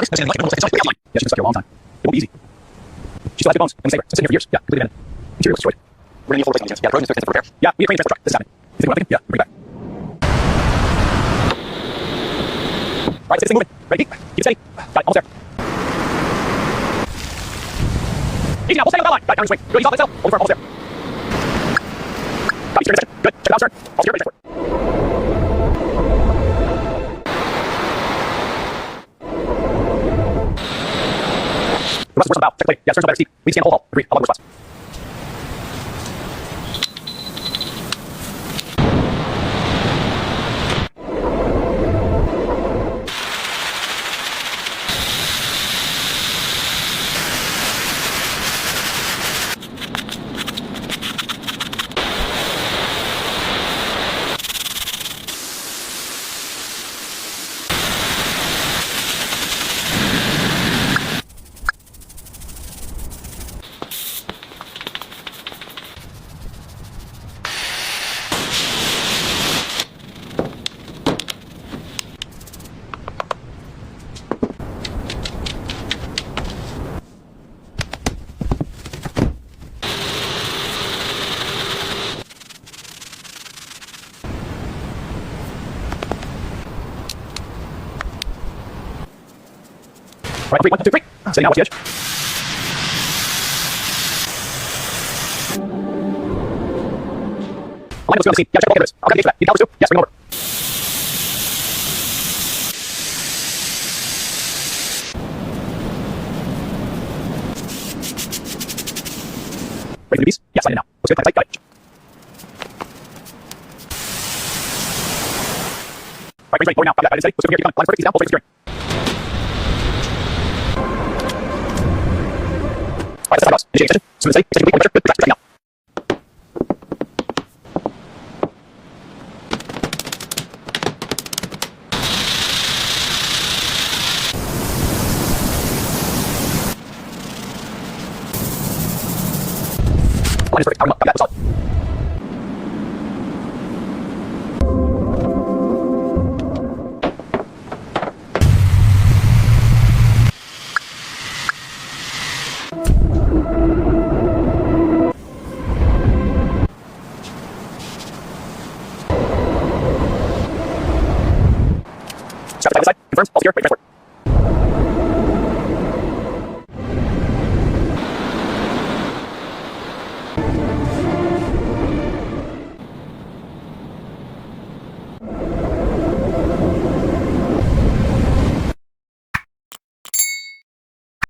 Yeah, she's been stuck here a long time. It won't be easy. She still has good bones, and we save her. So sitting here for years. Yeah, completely abandoned. Interior was destroyed. We're gonna need a full replacement. Yeah, the road is for repair. Yeah, we need a crane transfer truck. This is happening. You think what I'm thinking? Yeah, bring it back. All right, let's get this thing moving. Ready? Keep it steady. Got it, almost there. Easy now, we'll stay on that line. Got it, down your swing. Good, ease off, let's go. Over, almost there. Got it, steer, good. Check it out, stern. All steer, ready, transport. The rest of the bow. Check the blade. Yeah, stern's no better steep. We scan the whole hull. Agree. I'll log the spots. All right, 3, 1, 2, 3. Sitting now, watch the edge. Align those two on the seam. Yeah, check bulkhead ribs. I'll cut the gauge for that. Need calipers too? Yes, bring them over. Ready for the piece? Yeah, slide in now. Looks good. Tight, got it. All right, ready, forward now. Got that. Steady. Looks good from here. Keep going. Line perfect. Easy down. Hold straight for steering. All right, let's start us. Initiate extension. Smooth and steady. Extension complete. Good. Tracks. Good. Now. Line is perfect. Power up. Got that. Solid. Strap the side. Confirms. All clear. Ready to transport.